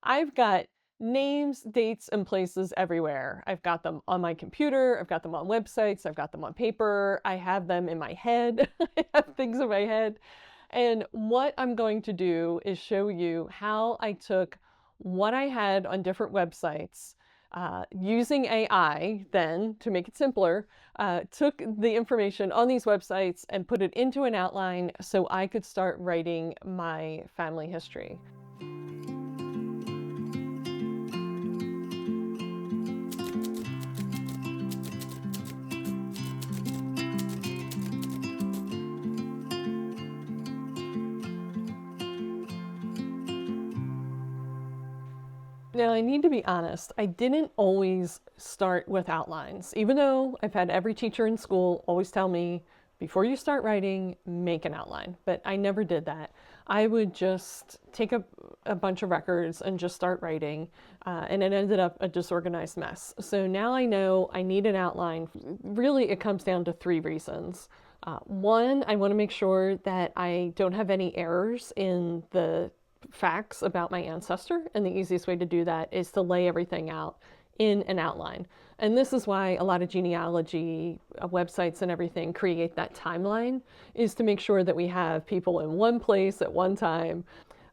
I've got names, dates, and places everywhere. I've got them on my computer, I've got them on websites, I've got them on paper, I have them in my head. I have things in my head. And what I'm going to do is show you how I took what I had on different websites, using AI then to make it simpler, took the information on these websites and put it into an outline so I could start writing my family history. Now, I need to be honest, I didn't always start with outlines, even though I've had every teacher in school always tell me, before you start writing, make an outline. But I never did that. I would just take a bunch of records and just start writing, and it ended up a disorganized mess. So now I know I need an outline. Really, it comes down to three reasons. One, I want to make sure that I don't have any errors in the facts about my ancestor, and the easiest way to do that is to lay everything out in an outline. And this is why a lot of genealogy websites and everything create that timeline, is to make sure that we have people in one place at one time.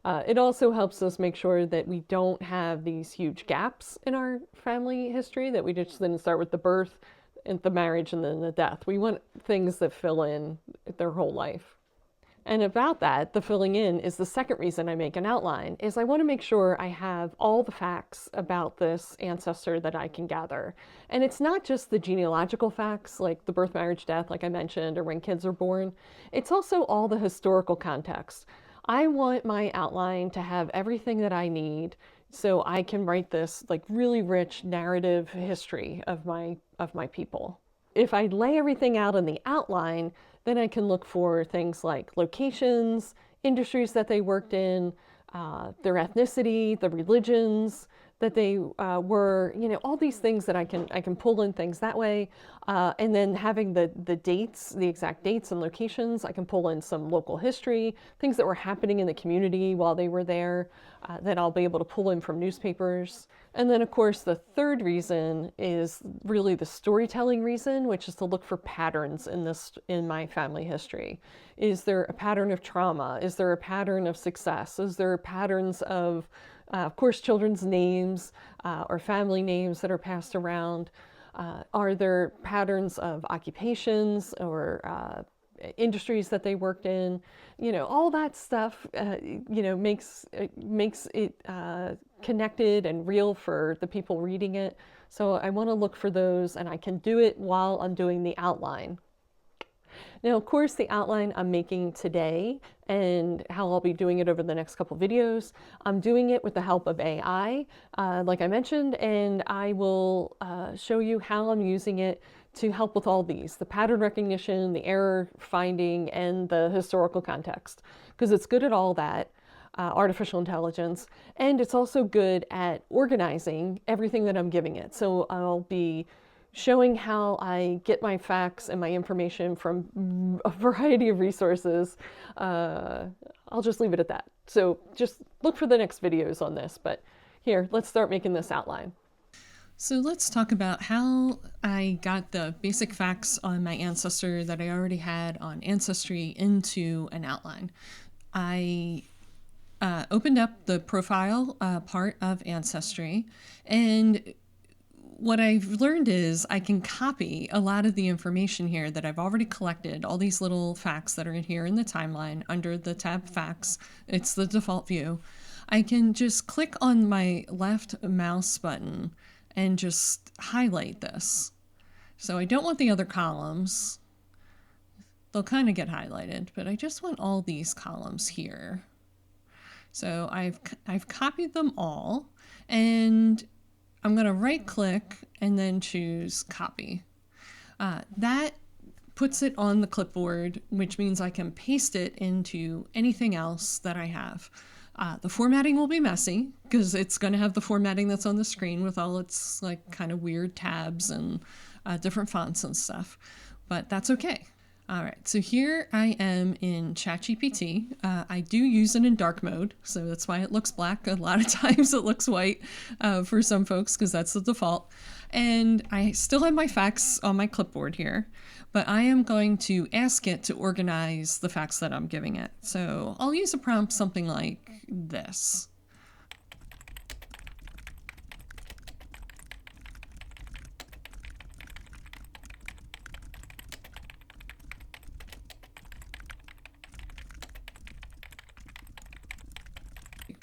It also helps us make sure that we don't have these huge gaps in our family history, that we just didn't start with the birth and the marriage and then the death. We want things that fill in their whole life. And about that, the filling in is the second reason I make an outline, is I want to make sure I have all the facts about this ancestor that I can gather. And it's not just the genealogical facts, like the birth, marriage, death, like I mentioned, or when kids are born. It's also all the historical context. I want my outline to have everything that I need so I can write this like really rich narrative history of my people. If I lay everything out in the outline, then I can look for things like locations, industries that they worked in, their ethnicity, the religions that they were, all these things that I can pull in things that way. And then having the dates, the exact dates and locations, I can pull in some local history, things that were happening in the community while they were there, that I'll be able to pull in from newspapers. And then, of course, the third reason is really the storytelling reason, which is to look for patterns in my family history. Is there a pattern of trauma? Is there a pattern of success? Is there patterns of course, children's names or family names that are passed around? Are there patterns of occupations or industries that they worked in? All that stuff, makes it connected and real for the people reading it. So I want to look for those, and I can do it while I'm doing the outline. Now, of course, the outline I'm making today and how I'll be doing it over the next couple videos, I'm doing it with the help of AI, like I mentioned, and I will show you how I'm using it to help with all these, the pattern recognition, the error finding, and the historical context, because it's good at all that. Artificial intelligence, and it's also good at organizing everything that I'm giving it. So I'll be showing how I get my facts and my information from a variety of resources. I'll just leave it at that. So just look for the next videos on this, but here, let's start making this outline. So let's talk about how I got the basic facts on my ancestor that I already had on Ancestry into an outline. I opened up the profile part of Ancestry, and what I've learned is I can copy a lot of the information here that I've already collected, all these little facts that are in here in the timeline under the tab Facts. It's the default view. I can just click on my left mouse button and just highlight this. So I don't want the other columns. They'll kind of get highlighted, but I just want all these columns here. So I've copied them all, and I'm going to right click and then choose copy. That puts it on the clipboard, which means I can paste it into anything else that I have. The formatting will be messy because it's going to have the formatting that's on the screen with all its like kind of weird tabs and different fonts and stuff, but that's okay. All right, so here I am in ChatGPT. I do use it in dark mode, so that's why it looks black. A lot of times it looks white for some folks because that's the default. And I still have my facts on my clipboard here, but I am going to ask it to organize the facts that I'm giving it. So I'll use a prompt something like this.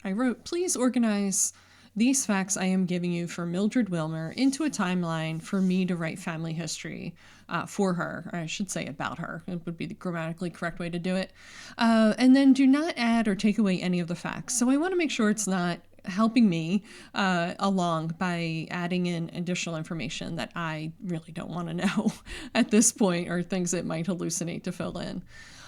I wrote, please organize these facts I am giving you for Mildred Wilmer into a timeline for me to write family history for her. Or I should say about her. It would be the grammatically correct way to do it. And then do not add or take away any of the facts. So I want to make sure it's not helping me along by adding in additional information that I really don't want to know at this point, or things it might hallucinate to fill in.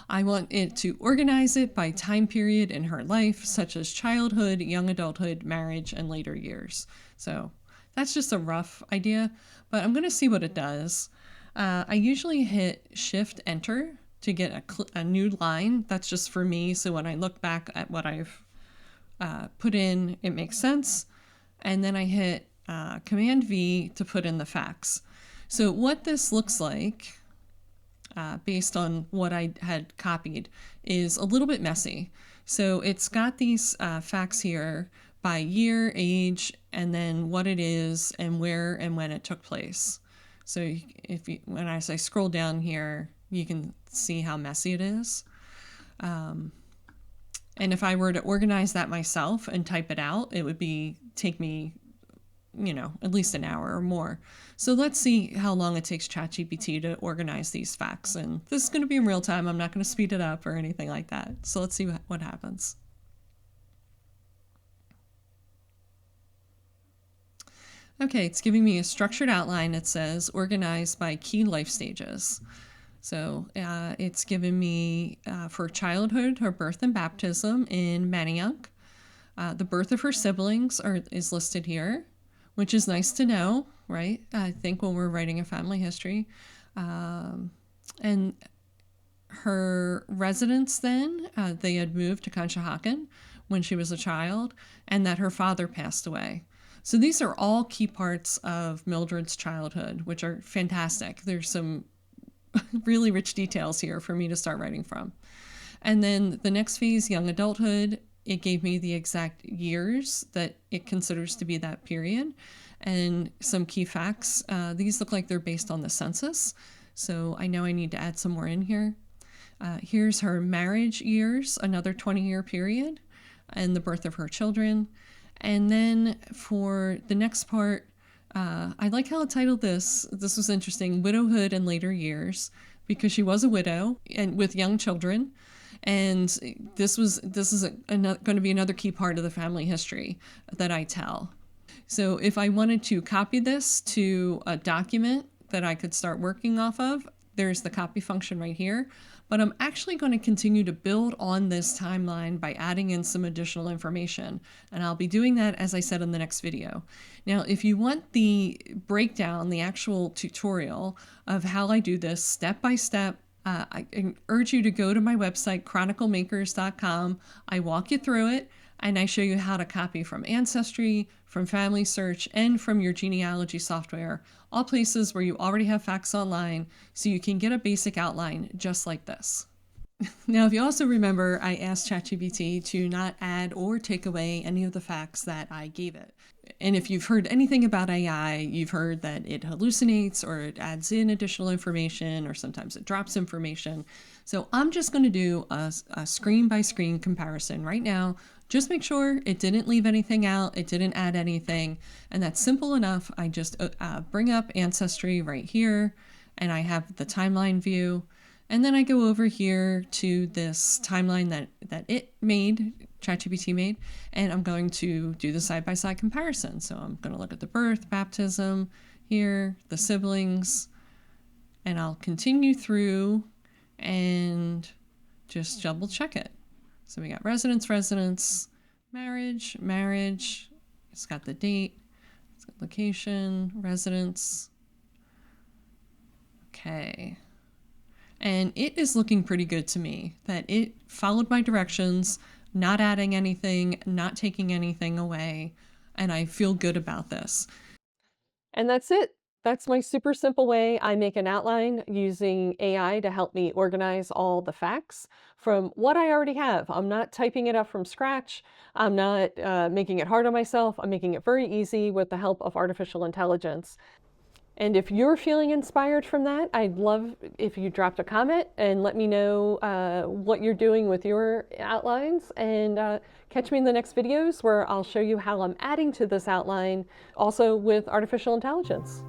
I want it to organize it by time period in her life, such as childhood, young adulthood, marriage, and later years. So that's just a rough idea, but I'm going to see what it does. I usually hit Shift Enter to get a new line. That's just for me, so when I look back at what I've put in, it makes sense. And then I hit Command V to put in the facts. So what this looks like, based on what I had copied, is a little bit messy. So it's got these facts here by year, age, and then what it is and where and when it took place. So when I scroll down here, you can see how messy it is. And if I were to organize that myself and type it out, it would take me at least an hour or more. So let's see how long it takes ChatGPT to organize these facts. And this is going to be in real time. I'm not going to speed it up or anything like that. So let's see what happens. Okay, it's giving me a structured outline. It says organized by key life stages. So it's given me for childhood, her birth and baptism in Manayunk. The birth of her siblings is listed here, which is nice to know, right? I think when we're writing a family history. And her residence then, they had moved to Conshohocken when she was a child, and that her father passed away. So these are all key parts of Mildred's childhood, which are fantastic. There's some really rich details here for me to start writing from. And then the next phase, young adulthood, it gave me the exact years that it considers to be that period and some key facts. These look like they're based on the census, so I know I need to add some more in here. Here's her marriage years, another 20-year period, and the birth of her children. And then for the next part, I like how it titled this. This was interesting, widowhood and later years, because she was a widow and with young children. And this is going to be another key part of the family history that I tell. So if I wanted to copy this to a document that I could start working off of, there's the copy function right here. But I'm actually going to continue to build on this timeline by adding in some additional information. And I'll be doing that, as I said, in the next video. Now, if you want the breakdown, the actual tutorial of how I do this step by step, I urge you to go to my website, chroniclemakers.com. I walk you through it, and I show you how to copy from Ancestry, from Family Search, and from your genealogy software, all places where you already have facts online, so you can get a basic outline just like this. Now, if you also remember, I asked ChatGPT to not add or take away any of the facts that I gave it. And if you've heard anything about AI, you've heard that it hallucinates or it adds in additional information, or sometimes it drops information. So I'm just going to do a screen by screen comparison right now. Just make sure it didn't leave anything out, it didn't add anything, and that's simple enough. I just bring up Ancestry right here, and I have the timeline view. And then I go over here to this timeline that it made, ChatGPT made, and I'm going to do the side-by-side comparison. So I'm going to look at the birth, baptism here, the siblings, and I'll continue through and just double check it. So we got residence, marriage, it's got the date, it's got location, residence. Okay. And it is looking pretty good to me that it followed my directions, not adding anything, not taking anything away, and I feel good about this. And that's it. That's my super simple way I make an outline using AI to help me organize all the facts from what I already have. I'm not typing it up from scratch. I'm not making it hard on myself. I'm making it very easy with the help of artificial intelligence. And if you're feeling inspired from that, I'd love if you dropped a comment and let me know what you're doing with your outlines. And catch me in the next videos where I'll show you how I'm adding to this outline, also with artificial intelligence.